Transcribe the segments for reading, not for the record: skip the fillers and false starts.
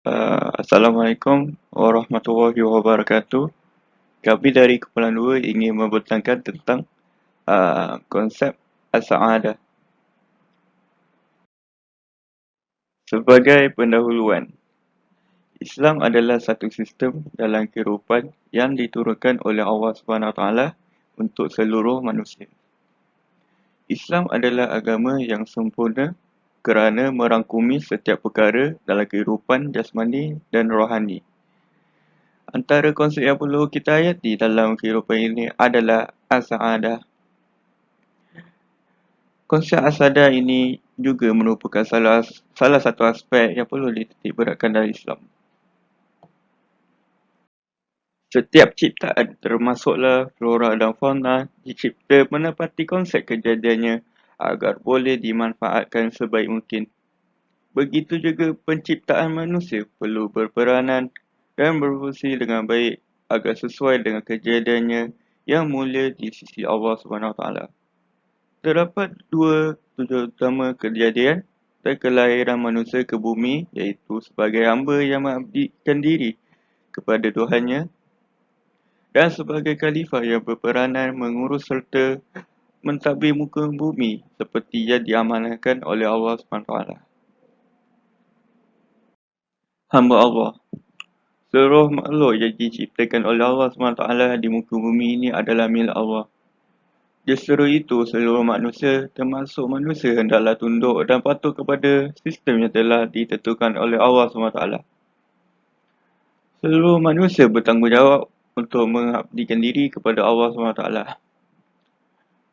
Assalamualaikum warahmatullahi wabarakatuh. Kami dari Kumpulan 2 ingin membentangkan tentang konsep as-sa'adah. Sebagai pendahuluan, Islam adalah satu sistem dalam kehidupan yang diturunkan oleh Allah SWT untuk seluruh manusia. Islam adalah agama yang sempurna kerana merangkumi setiap perkara dalam kehidupan jasmani dan rohani. Antara konsep yang perlu kita hayati dalam kehidupan ini adalah as-sa'adah. Konsep as-sa'adah ini juga merupakan salah satu aspek yang perlu dititik beratkan dalam Islam. Setiap ciptaan, termasuklah flora dan fauna, dicipta menepati konsep kejadiannya agar boleh dimanfaatkan sebaik mungkin. Begitu juga penciptaan manusia perlu berperanan dan berfungsi dengan baik agar sesuai dengan kejadiannya yang mulia di sisi Allah SWT. Terdapat dua tujuan utama kejadian dan kelahiran manusia ke bumi, iaitu sebagai hamba yang mengabdikan diri kepada Tuhannya dan sebagai khalifah yang berperanan mengurus serta mentadbir muka bumi seperti yang diamanahkan oleh Allah SWT. Hamba Allah. Seluruh makhluk yang diciptakan oleh Allah SWT di muka bumi ini adalah milik Allah. Justru itu, seluruh manusia, termasuk manusia, hendaklah tunduk dan patuh kepada sistem yang telah ditentukan oleh Allah SWT. Seluruh manusia bertanggungjawab untuk mengabdikan diri kepada Allah SWT.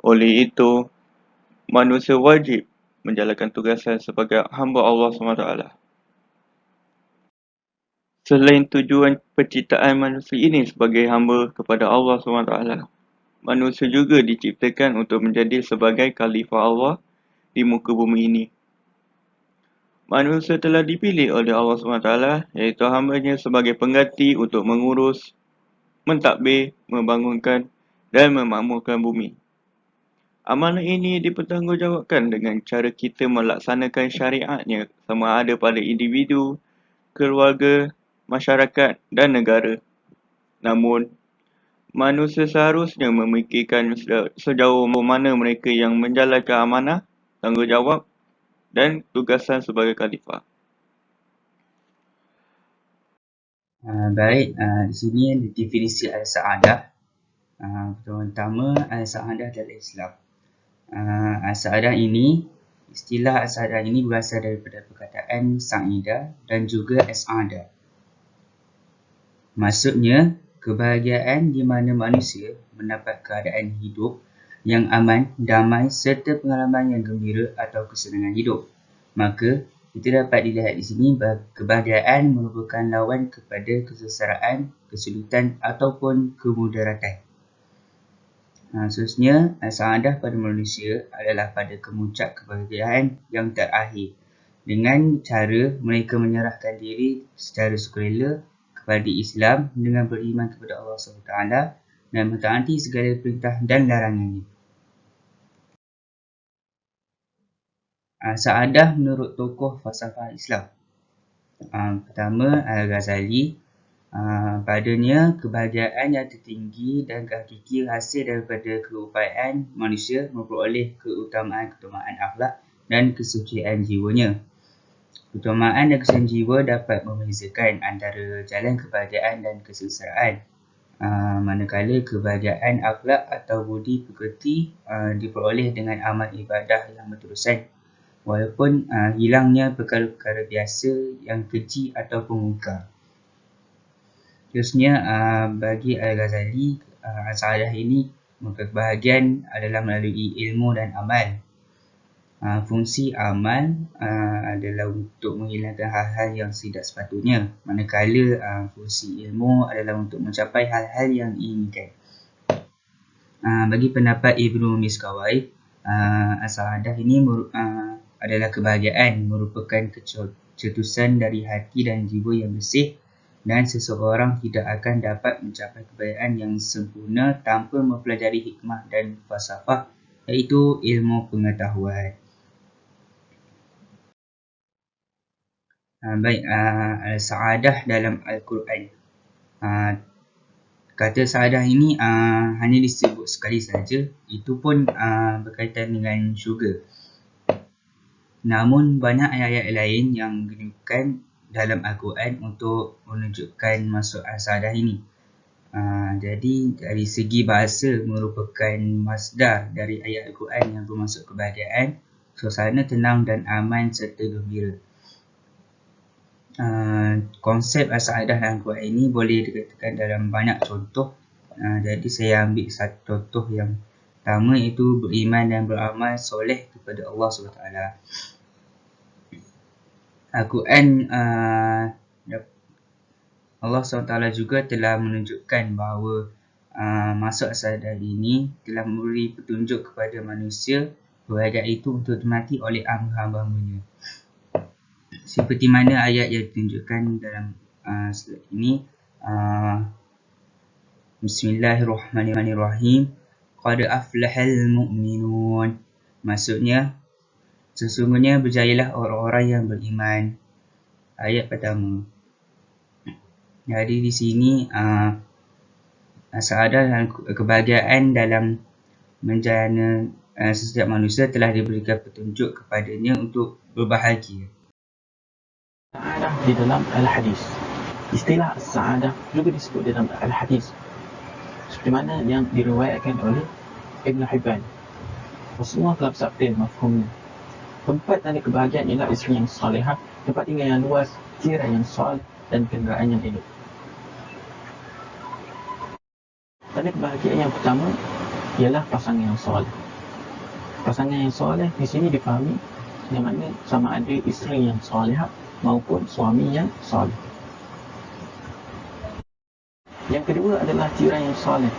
Oleh itu, manusia wajib menjalankan tugasan sebagai hamba Allah SWT. Selain tujuan penciptaan manusia ini sebagai hamba kepada Allah SWT, manusia juga diciptakan untuk menjadi sebagai khalifah Allah di muka bumi ini. Manusia telah dipilih oleh Allah SWT, iaitu hambanya sebagai pengganti untuk mengurus, mentadbir, membangunkan dan memakmurkan bumi. Amanah ini dipertanggungjawabkan dengan cara kita melaksanakan syariatnya sama ada pada individu, keluarga, masyarakat dan negara. Namun, manusia seharusnya memikirkan sejauh mana mereka yang menjalankan amanah, tanggungjawab dan tugasan sebagai khalifah. Baik, di sini definisi al-sa'adah. Pertama-tama, al-sa'adah dalam Islam. Al-sa'adah ini, istilah al-sa'adah ini berasal daripada perkataan sa'idah dan juga as-sa'adah. Maksudnya, kebahagiaan di mana manusia mendapat keadaan hidup yang aman, damai serta pengalaman yang gembira atau kesenangan hidup. Maka, kita dapat dilihat di sini bahawa kebahagiaan merupakan lawan kepada kesengsaraan, kesulitan ataupun kemudaratan. Seterusnya, sa'adah pada manusia adalah pada kemuncak kebahagiaan yang terakhir dengan cara mereka menyerahkan diri secara sukarela kepada Islam dengan beriman kepada Allah SWT dan mentaati segala perintah dan larangannya. Sa'adah menurut tokoh falsafah Islam. Pertama, Al-Ghazali. Padanya, kebahagiaan yang tertinggi dan hakiki hasil daripada keupayaan manusia memperoleh keutamaan akhlak dan kesucian jiwanya. Keutamaan dan kesucian jiwa dapat membezakan antara jalan kebahagiaan dan kesengsaraan. Manakala kebahagiaan akhlak atau budi pekerti diperoleh dengan amal ibadah yang berterusan, walaupun hilangnya perkara-perkara biasa yang keji ataupun mungkar. Terusnya, bagi Al-Ghazali, al-sa'adah ini kebahagiaan adalah melalui ilmu dan amal. Fungsi amal adalah untuk menghilangkan hal-hal yang tidak sepatutnya, manakala fungsi ilmu adalah untuk mencapai hal-hal yang diinginkan. Bagi pendapat Ibnu Miskawai, as-sa'adah ini adalah kebahagiaan merupakan kecetusan dari hati dan jiwa yang bersih, dan seseorang tidak akan dapat mencapai kebahagiaan yang sempurna tanpa mempelajari hikmah dan falsafah, iaitu ilmu pengetahuan. Sa'adah dalam Al-Quran. Kata sa'adah ini hanya disebut sekali saja, itu pun berkaitan dengan syurga. Namun banyak ayat-ayat lain yang digunakan dalam Al-Quran untuk menunjukkan maksud sa'adah ini. Jadi dari segi bahasa merupakan masdar dari ayat Al-Quran yang bermaksud kebahagiaan, suasana tenang dan aman serta gembira. Konsep as-sa'adah dalam Al-Quran ini boleh dikatakan dalam banyak contoh. Jadi saya ambil satu contoh yang pertama, iaitu beriman dan beramal soleh kepada Allah SWT. Al-Quran Allah SWT juga telah menunjukkan bahawa maksud as-sa'adah ini telah memberi petunjuk kepada manusia kebahagiaan itu untuk dimati oleh hamba-hambanya. Seperti mana ayat yang ditunjukkan dalam slide ini. Bismillahirrahmanirrahim. Qad aflahal mu'minun. Maksudnya, sesungguhnya berjayalah orang-orang yang beriman. Ayat pertama. Jadi di sini sa'adah dan kebahagiaan dalam menjalani setiap manusia telah diberikan petunjuk kepadanya untuk berbahagia. Sa'adah di dalam Al-Hadis. Istilah Sa'adah juga disebut dalam Al-Hadis, seperti mana yang diriwayatkan oleh Ibn Hibban. Rasulullah telah bersabda mafhumnya, tempat tanda kebahagiaan ialah isteri yang salihah, tempat tinggal yang luas, jiran yang salih dan kenderaan yang elok. Tanda kebahagiaan yang pertama ialah pasangan yang salih. Pasangan yang salih di sini difahami yang mana sama ada isteri yang salihah maupun suami yang salih. Yang kedua adalah jiran yang salih.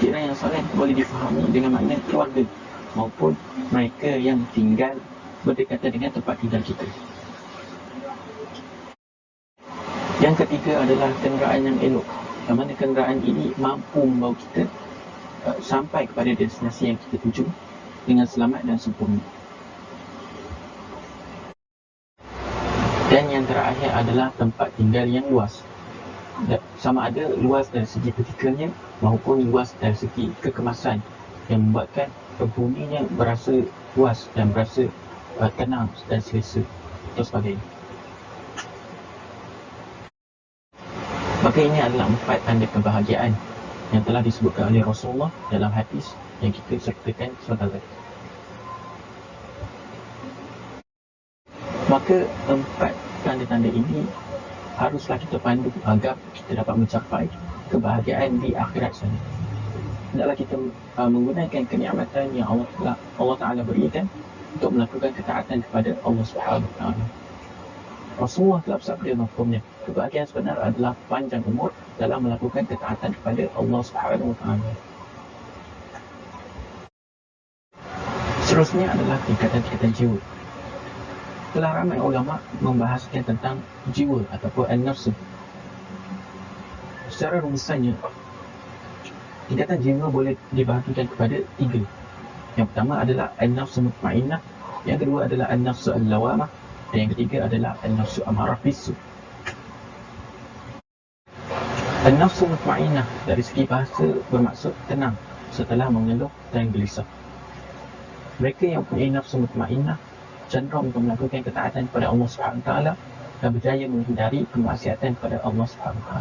Jiran yang salih boleh difahami dengan makna keluarga maupun mereka yang tinggal berdekatan dengan tempat tinggal kita. Yang ketiga adalah kenderaan yang elok, yang mana kenderaan ini mampu membawa kita sampai kepada destinasi yang kita tuju dengan selamat dan sempurna. Dan yang terakhir adalah tempat tinggal yang luas. Sama ada luas dari segi vertikalnya maupun luas dari segi kekemasan, yang membuatkan penghuninya berasa puas dan berasa tenang dan selesa dan sebagainya. Maka ini adalah 4 tanda kebahagiaan yang telah disebutkan oleh Rasulullah dalam hadis yang kita sertakan sebentar tadi. Maka 4 tanda-tanda ini haruslah kita pandu agar kita dapat mencapai kebahagiaan di akhirat sana. Hendaklah kita menggunakan kenikmatan yang Allah Ta'ala berikan untuk melakukan ketaatan kepada Allah Subhanahu Wa Ta'ala. Rasulullah telah bersabda mafhumnya, kebahagiaan sebenar adalah panjang umur dalam melakukan ketaatan kepada Allah Subhanahu Wa Ta'ala. Seterusnya adalah tingkatan-tingkatan jiwa. Telah ramai ulama membahaskan tentang jiwa ataupun an-nafsu. Secara rumusannya, tingkatan jiwa boleh dibahagikan kepada 3. Yang pertama adalah an-nafsu mutmainnah, yang kedua adalah an-nafsu al-lawamah, dan yang ketiga adalah an-nafsu amarah bisu. An-nafsu mutmainnah dari segi bahasa bermaksud tenang setelah mengeluh dan gelisah. Mereka yang punya nafsu mutmainnah cenderung untuk melakukan ketaatan kepada Allah SWT dan berjaya menghindari kemaksiatan kepada Allah SWT.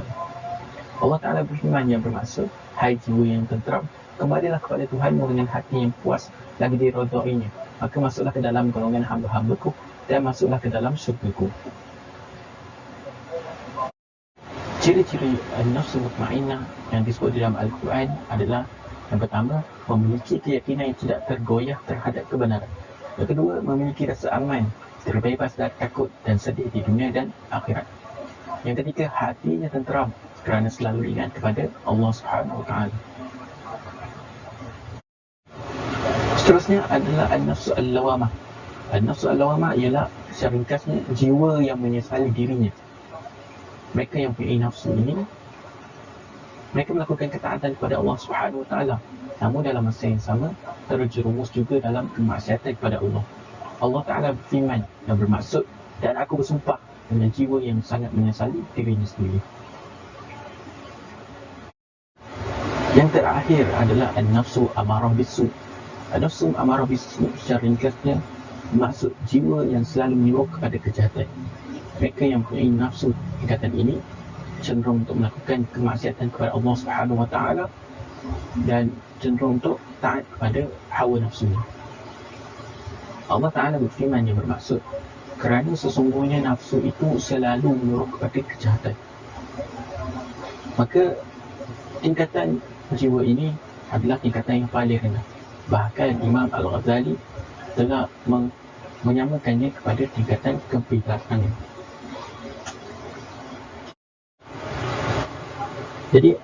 Allah Ta'ala berfirman yang bermaksud, hai jiwa yang tenteram, kembalilah kepada Tuhanmu dengan hati yang puas lagi diridainya, maka masuklah ke dalam golongan hamba-hambaku dan masuklah ke dalam syurgaku. Ciri-ciri nafsu mutmainnah yang disebut dalam Al-Quran adalah yang pertama, memiliki keyakinan yang tidak tergoyah terhadap kebenaran. Yang kedua, memiliki rasa aman, terbebas dari takut dan sedih di dunia dan akhirat. Yang ketiga, hatinya tenteram kerana selalu ingat kepada Allah Subhanahu Wa Ta'ala. Seterusnya adalah an-nafsu al-lawamah. An-nafsu al-lawamah ialah secara ringkasnya jiwa yang menyesali dirinya. Mereka yang punya nafsu ini, mereka melakukan ketaatan kepada Allah Subhanahu Wa Ta'ala, namun dalam masa yang sama terjerumus juga dalam kemaksiatan kepada Allah. Allah Ta'ala berfirman yang bermaksud, dan aku bersumpah dengan jiwa yang sangat menyesali dirinya sendiri. Yang terakhir adalah an-nafsu amarah bisu. An-nafsu amarah bisu secara ringkasnya maksud jiwa yang selalu menyuruh kepada kejahatan. Mereka yang mempunyai nafsu tingkatan ini cenderung untuk melakukan kemaksiatan kepada Allah Subhanahu Wa Taala dan cenderung untuk taat kepada hawa nafsunya. Allah Ta'ala berfirman yang bermaksud, kerana sesungguhnya nafsu itu selalu menyuruh kepada kejahatan. Maka tingkatan jiwa ini adalah tingkatan yang paling rendah. Bahkan Imam Al-Ghazali telah menyamakannya kepada tingkatan kebidasan. Jadi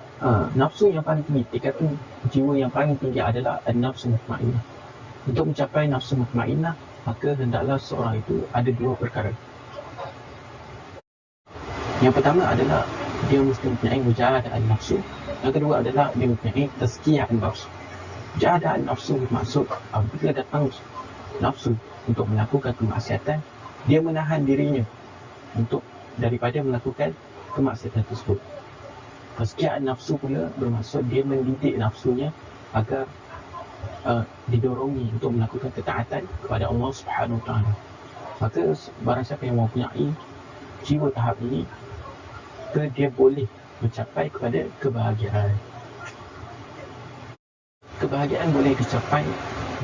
nafsu yang paling tinggi, tingkatan jiwa yang paling tinggi adalah nafsu mutmainnah. Untuk mencapai nafsu mutmainnah, maka hendaklah seorang itu ada dua perkara. Yang pertama adalah dia mesti mempunyai mujahadah nafsu. Yang kedua adalah dia mempunyai tazkiyah nafsu. Mujahadah nafsu bermaksud apabila datang nafsu untuk melakukan kemaksiatan, dia menahan dirinya untuk daripada melakukan kemaksiatan tersebut. Tazkiyah nafsu pula bermaksud dia mendidik nafsunya agar didorongi untuk melakukan ketaatan kepada Allah Subhanahu Wa Taala. Maka barang siapa yang mempunyai jiwa tahap ini, maka dia boleh mencapai kepada kebahagiaan. Kebahagiaan boleh dicapai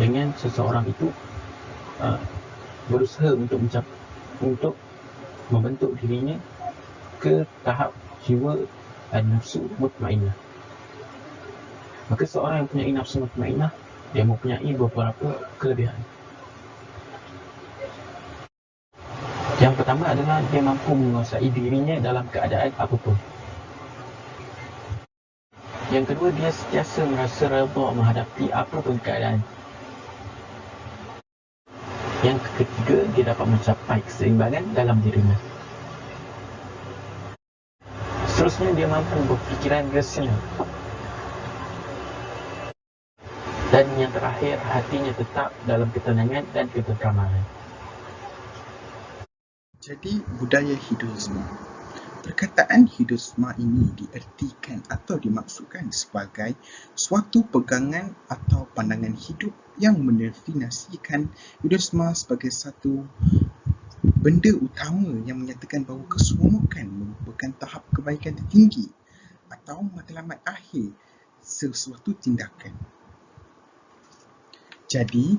dengan seseorang itu berusaha untuk membentuk dirinya ke tahap jiwa nafsu mutmainnah. Maka seorang yang mempunyai nafsu mutmainnah, dia mempunyai beberapa kelebihan. Yang pertama adalah dia mampu menguasai dirinya dalam keadaan apapun. Yang kedua, dia sentiasa merasa redha menghadapi apapun keadaan. Yang ketiga, dia dapat mencapai keseimbangan dalam dirinya. Seterusnya, dia mampu berfikiran rasional. Dan yang terakhir, hatinya tetap dalam ketenangan dan ketentraman. Jadi, budaya hedonisme. Perkataan hedonisme ini diertikan atau dimaksudkan sebagai suatu pegangan atau pandangan hidup yang mendefinisikan hedonisme sebagai satu benda utama yang menyatakan bahawa keseronokan merupakan tahap kebaikan tertinggi atau matlamat akhir sesuatu tindakan. Jadi,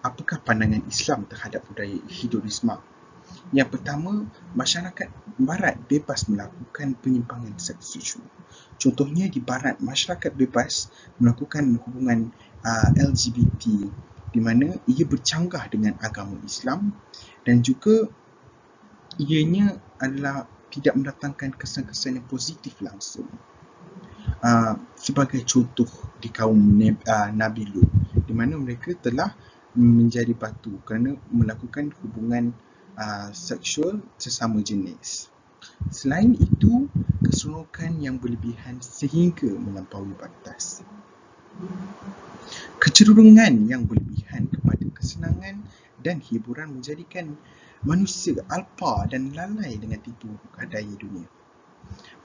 apakah pandangan Islam terhadap budaya hedonisme? Yang pertama, masyarakat Barat bebas melakukan penyimpangan seks seksual. Contohnya di Barat, masyarakat bebas melakukan hubungan LGBT di mana ia bercanggah dengan agama Islam dan juga ianya adalah tidak mendatangkan kesan-kesan yang positif langsung. Sebagai contoh di kaum Nabi Lut, di mana mereka telah menjadi batu kerana melakukan hubungan seksual sesama jenis. Selain itu, keseronokan yang berlebihan sehingga melampaui batas. Kecenderungan yang berlebihan kepada kesenangan dan hiburan menjadikan manusia alpa dan lalai dengan tipu daya dunia.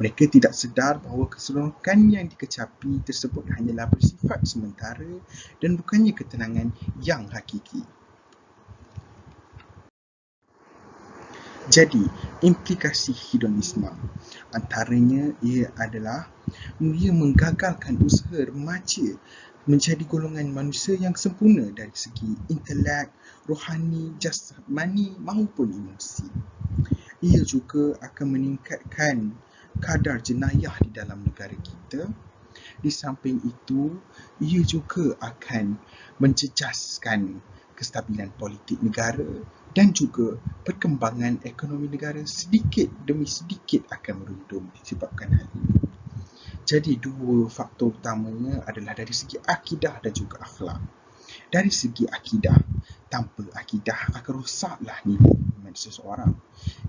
Mereka tidak sedar bahawa keseronokan yang dikecapi tersebut hanyalah bersifat sementara dan bukannya ketenangan yang hakiki. Jadi, implikasi hedonisme antaranya ia adalah ia menggagalkan usaha remaja menjadi golongan manusia yang sempurna dari segi intelek, rohani, jasmani maupun emosi. Ia juga akan meningkatkan kadar jenayah di dalam negara kita. Di samping itu, ia juga akan menjejaskan kestabilan politik negara dan juga perkembangan ekonomi negara sedikit demi sedikit akan merundum disebabkan hal ini. Jadi dua faktor utamanya adalah dari segi akidah dan juga akhlak. Dari segi akidah, tanpa akidah akan rosaklah nilai iman kehidupan seseorang.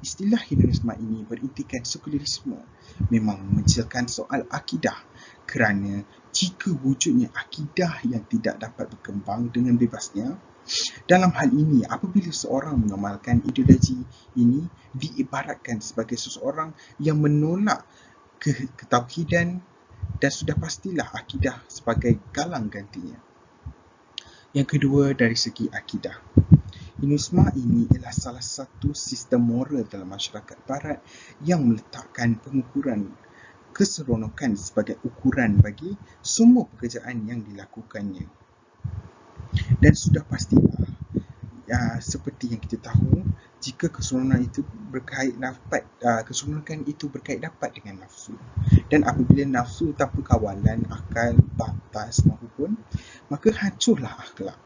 Istilah hedonisme ini berintikan sekularisme memang memencilkan soal akidah, kerana jika wujudnya akidah yang tidak dapat berkembang dengan bebasnya, dalam hal ini apabila seorang mengamalkan ideologi ini diibaratkan sebagai seseorang yang menolak ketauhidan, dan sudah pastilah akidah sebagai galang gantinya. Yang kedua, dari segi akidah, hedonisme ini ialah salah satu sistem moral dalam masyarakat barat yang meletakkan pengukuran keseronokan sebagai ukuran bagi semua pekerjaan yang dilakukannya. Dan sudah pastilah, seperti yang kita tahu, jika keseronokan itu berkait dapat dengan nafsu, dan apabila nafsu tanpa kawalan akal, batas maupun, maka hancurlah akhlak.